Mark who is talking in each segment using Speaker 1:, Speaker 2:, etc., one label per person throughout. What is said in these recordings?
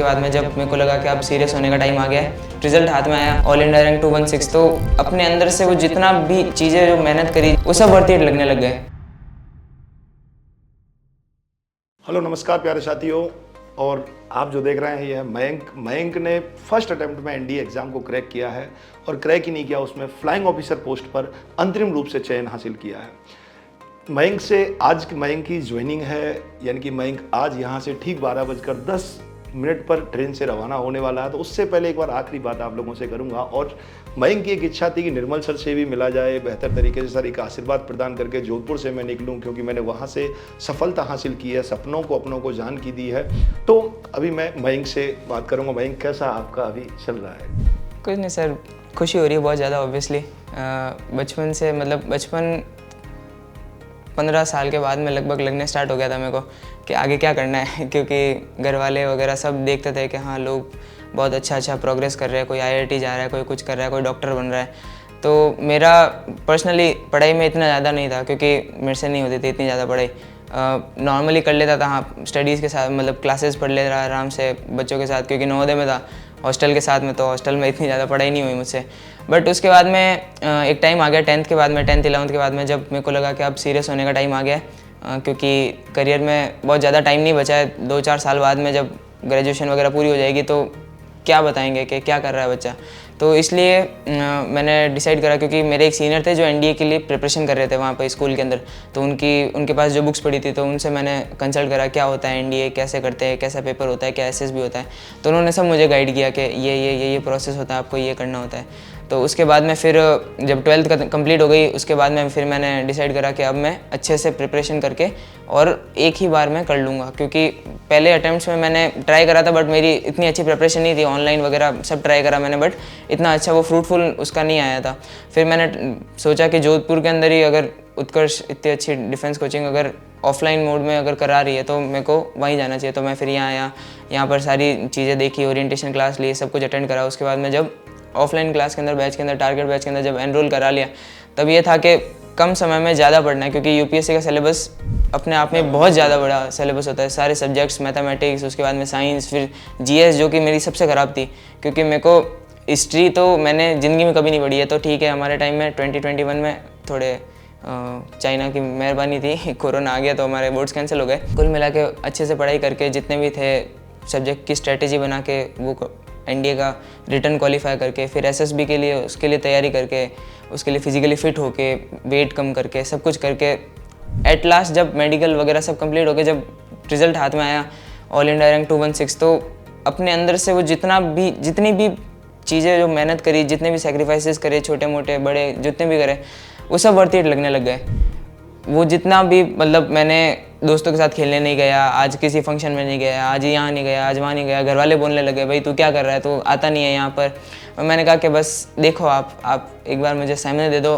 Speaker 1: बाद में जब मेरे को लगा कि अब सीरियस होने का टाइम आ गया है, रिजल्ट हाथ में आया, ऑल इंडिया रैंक 216, तो अपने अंदर से वो जितना भी चीज़ें जो मेहनत करी वो सब वर्थ इट लगने लग गए।
Speaker 2: हेलो नमस्कार प्यारे साथियों, और आप जो देख रहे हैं ये है मयंक ने फर्स्ट अटेम्प्ट में एनडीए एग्ज़ाम को क्रैक किया है, और क्रैक ही नहीं किया, उसमें फ्लाइंग ऑफिसर पोस्ट पर अंतरिम रूप से चयन हासिल किया है। मयंक से आज मयंक की ज्वाइनिंग है, यानी कि मयंक आज यहाँ से ठीक 12:10 पर ट्रेन से रवाना होने वाला है। तो उससे पहले एक बार आखिरी बात आप लोगों से करूँगा, और मयंक की एक इच्छा थी कि निर्मल सर से भी मिला जाए बेहतर तरीके से। सर एक आशीर्वाद प्रदान करके जोधपुर से मैं निकलूं, क्योंकि मैंने वहाँ से सफलता हासिल की है, सपनों को अपनों को जान की दी है। तो अभी मैं मयंक से बात करूँगा। मयंक, कैसा आपका अभी चल रहा है?
Speaker 1: कुछ नहीं सर, खुशी हो रही है बहुत ज़्यादा ऑब्वियसली। बचपन से बचपन 15 साल के बाद में लगभग लगने स्टार्ट हो गया था मेरे को कि आगे क्या करना है क्योंकि घर वाले वगैरह सब देखते थे कि हाँ लोग बहुत अच्छा प्रोग्रेस कर रहे हैं, कोई आईआईटी जा रहा है, कोई कुछ कर रहा है, कोई डॉक्टर बन रहा है। तो मेरा पर्सनली पढ़ाई में इतना ज़्यादा नहीं था, क्योंकि मेरे से नहीं होती थी इतनी ज़्यादा पढ़ाई। नॉर्मली कर लेता था, हाँ स्टडीज़ के साथ क्लासेस पढ़ ले रहा आराम से बच्चों के साथ, क्योंकि नवोदय में था, हॉस्टल के साथ में, तो हॉस्टल में इतनी ज़्यादा पढ़ाई नहीं हुई मुझसे। बट उसके बाद में एक टाइम आ गया 10th के बाद में, 10th 11th के बाद में, जब मेरे को लगा कि अब सीरियस होने का टाइम आ गया है, क्योंकि करियर में बहुत ज़्यादा टाइम नहीं बचा है। 2-4 साल बाद में जब ग्रेजुएशन वगैरह पूरी हो जाएगी तो क्या बताएंगे कि क्या कर रहा है बच्चा। तो इसलिए मैंने डिसाइड करा, क्योंकि मेरे एक सीनियर थे जो एनडीए के लिए प्रिपरेशन कर रहे थे वहाँ पर स्कूल के अंदर, तो उनके पास जो बुक्स पड़ी थी, तो उनसे मैंने कंसल्ट करा क्या होता है एनडीए, कैसे करते हैं, कैसा पेपर होता है, क्या एसएसबी होता है। तो उन्होंने सब मुझे गाइड किया कि ये प्रोसेस होता है, आपको ये करना होता है। तो उसके बाद में फिर जब 12th कंप्लीट हो गई, उसके बाद में फिर मैंने डिसाइड करा कि अब मैं अच्छे से प्रिपरेशन करके और एक ही बार में कर लूँगा, क्योंकि पहले अटेम्प्ट्स में मैंने ट्राई करा था, बट मेरी इतनी अच्छी प्रिपरेशन नहीं थी, ऑनलाइन वगैरह सब ट्राई करा मैंने, बट इतना अच्छा वो फ्रूटफुल उसका नहीं आया था। फिर मैंने सोचा कि जोधपुर के अंदर ही अगर उत्कर्ष इतनी अच्छी डिफेंस कोचिंग अगर ऑफलाइन मोड में अगर करा रही है तो मेरे को वहीं जाना चाहिए। तो मैं फिर यहाँ आया, यहाँ पर सारी चीज़ें देखी, ओरिएंटेशन क्लास ली, सब कुछ अटेंड करा। उसके बाद में जब ऑफलाइन क्लास के अंदर, बैच के अंदर, टारगेट बैच के अंदर जब एनरोल करा लिया, तब ये था कि कम समय में ज़्यादा पढ़ना है, क्योंकि यूपीएससी का सिलेबस अपने आप में बहुत ज़्यादा बड़ा सिलेबस होता है, सारे सब्जेक्ट्स, मैथमेटिक्स, उसके बाद में साइंस, फिर जीएस जो कि मेरी सबसे ख़राब थी, क्योंकि मेरे को हिस्ट्री तो मैंने ज़िंदगी में कभी नहीं पढ़ी है। तो ठीक है, हमारे टाइम में 2021 में थोड़े चाइना की मेहरबानी थी, कोरोना आ गया तो हमारे बोर्ड्स कैंसिल हो गए। कुल मिला के अच्छे से पढ़ाई करके जितने भी थे सब्जेक्ट की स्ट्रेटेजी बना के, वो एनडीए का रिटर्न क्वालिफाई करके, फिर एसएसबी के लिए उसके लिए तैयारी करके, उसके लिए फिजिकली फिट होके, वेट कम करके, सब कुछ करके, एट लास्ट जब मेडिकल वगैरह सब कंप्लीट हो गए, जब रिजल्ट हाथ में आया, ऑल इंडिया रैंक 216, तो अपने अंदर से वो जितनी भी चीज़ें जो मेहनत करी, जितने भी सेक्रीफाइसेस करे, छोटे मोटे बड़े जितने भी करे, वो सब वर्थ इट लगने लग गए। वो जितना भी मैंने दोस्तों के साथ खेलने नहीं गया, आज किसी फंक्शन में नहीं गया, आज यहाँ नहीं गया, आज वहाँ नहीं गया, घर वाले बोलने लगे भाई तू क्या कर रहा है, तू आता नहीं है यहाँ पर। और मैंने कहा कि बस देखो आप एक बार मुझे समय दे दो,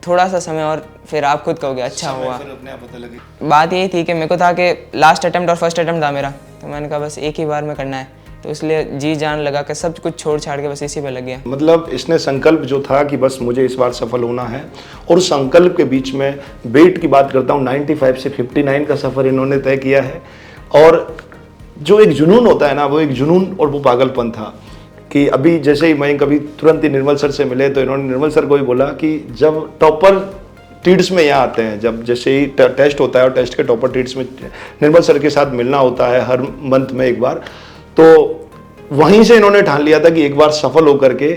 Speaker 1: थोड़ा सा समय, और फिर आप खुद कहोगे अच्छा हुआ।
Speaker 2: अपने आप पता लगे।
Speaker 1: बात यही थी कि मेरे को था कि लास्ट अटैम्प्ट और फर्स्ट अटैम्प्ट था मेरा, तो मैंने कहा बस एक ही बार में करना है, तो इसलिए जी जान लगा के सब कुछ छोड़ छाड़ के बस इसी पे लग गया।
Speaker 2: इसने संकल्प जो था कि बस मुझे इस बार सफल होना है, और उस संकल्प के बीच में वेट की बात करता हूँ, 95 से 59 का सफ़र इन्होंने तय किया है। और जो एक जुनून होता है ना, वो एक जुनून और वो पागलपन था कि अभी जैसे ही मैं कभी तुरंत ही निर्मल सर से मिले, तो इन्होंने निर्मल सर को ही बोला कि जब टॉपर टीड्स में यहाँ आते हैं, जब जैसे ही टेस्ट होता है और टेस्ट के टॉपर टीड्स में निर्मल सर के साथ मिलना होता है हर मंथ में एक बार, तो वहीं से इन्होंने ठान लिया था कि एक बार सफल होकर के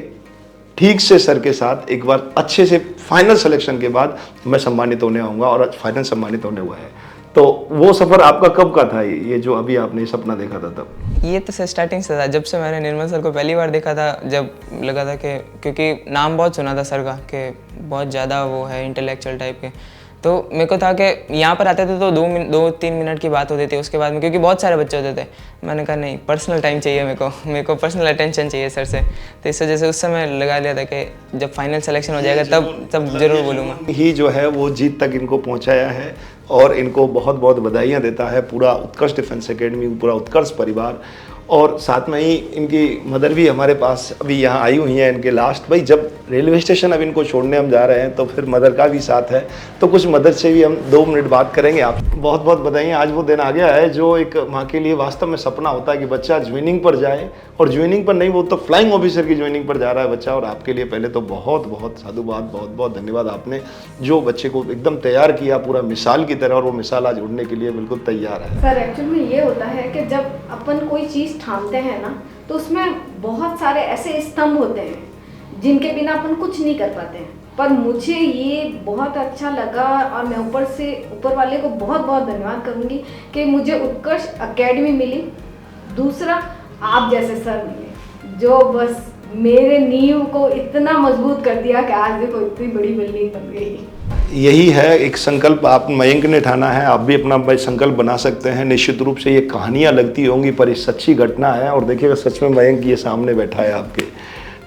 Speaker 2: ठीक से सर के साथ एक बार अच्छे से फाइनल सिलेक्शन के बाद मैं सम्मानित होने आऊँगा, और फाइनल सम्मानित होने हुआ है। तो वो सफ़र आपका कब का था, ये जो अभी आपने सपना देखा था तब?
Speaker 1: ये तो सर स्टार्टिंग से था, जब से मैंने निर्मल सर को पहली बार देखा था, जब लगा था कि क्योंकि नाम बहुत सुना था सर का कि बहुत ज़्यादा वो है इंटेलेक्चुअल टाइप के, तो मेरे को था कि यहाँ पर आते थे तो 2-3 मिनट की बात होती थी, उसके बाद में क्योंकि बहुत सारे बच्चे होते थे, मैंने कहा नहीं पर्सनल टाइम चाहिए मेरे को पर्सनल अटेंशन चाहिए सर से। तो इस वजह से उस समय लगा लिया था कि जब फाइनल सिलेक्शन हो जाएगा तब जरूर बोलूँगा।
Speaker 2: ही जो है वो जीत तक इनको पहुँचाया है, और इनको बहुत बहुत बधाइयाँ देता है पूरा उत्कर्ष डिफेंस एकेडमी, पूरा उत्कर्ष परिवार। और साथ में ही इनकी मदर भी हमारे पास अभी यहाँ आई हुई हैं इनके लास्ट। भाई जब रेलवे स्टेशन अब इनको छोड़ने हम जा रहे हैं तो फिर मदर का भी साथ है, तो कुछ मदर से भी हम 2 मिनट बात करेंगे। आप बहुत बहुत बधाई, आज वो दिन आ गया है जो एक माँ के लिए वास्तव में सपना होता है कि बच्चा ज्वाइनिंग पर जाए, और ज्वाइनिंग पर नहीं, वो तो फ्लाइंग ऑफिसर की ज्वाइनिंग पर जा रहा है बच्चा। और आपके लिए पहले तो बहुत बहुत साधुवाद, बहुत बहुत धन्यवाद, आपने जो बच्चे को एकदम तैयार किया पूरा मिसाल की तरह, और वो मिसाल आज उड़ने के लिए बिल्कुल तैयार है।
Speaker 3: सर एक्चुअल में ये होता है कि जब अपन कोई चीज़ ठानते हैं ना, तो उसमें बहुत सारे ऐसे स्तंभ होते हैं जिनके बिना अपन कुछ नहीं कर पाते हैं। पर मुझे ये बहुत अच्छा लगा, और मैं ऊपर वाले को बहुत बहुत धन्यवाद करूँगी कि मुझे उत्कर्ष एकेडमी मिली, दूसरा आप जैसे सर मिले जो बस मेरे नींव को इतना मजबूत कर दिया कि आज देखो इतनी बड़ी बिल्डिंग बन गई।
Speaker 2: यही है एक संकल्प आप मयंक ने ठाना है, आप भी अपना भाई संकल्प बना सकते हैं। निश्चित रूप से ये कहानियां लगती होंगी पर ये सच्ची घटना है, और देखिएगा सच में मयंक ये सामने बैठा है आपके।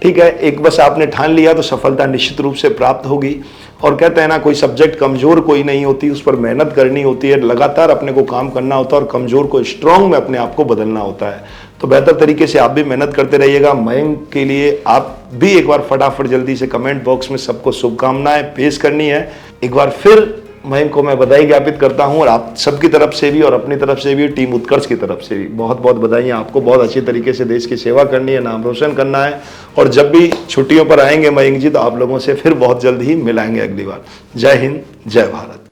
Speaker 2: ठीक है, एक बस आपने ठान लिया तो सफलता निश्चित रूप से प्राप्त होगी। और कहते हैं ना, कोई सब्जेक्ट कमज़ोर कोई नहीं होती, उस पर मेहनत करनी होती है, लगातार अपने को काम करना होता है, और कमज़ोर को स्ट्रॉन्ग में अपने आप को बदलना होता है। तो बेहतर तरीके से आप भी मेहनत करते रहिएगा। मयंक के लिए आप भी एक बार फटाफट जल्दी से कमेंट बॉक्स में सबको शुभकामनाएं पेश करनी है। एक बार फिर मयंक को मैं बधाई ज्ञापित करता हूं, और आप सबकी तरफ से भी और अपनी तरफ से भी, टीम उत्कर्ष की तरफ से भी बहुत बहुत बधाइयाँ आपको। बहुत अच्छी तरीके से देश की सेवा करनी है, नाम रोशन करना है, और जब भी छुट्टियों पर आएंगे मयंक जी तो आप लोगों से फिर बहुत जल्द ही मिलाएंगे अगली बार। जय हिंद, जय भारत।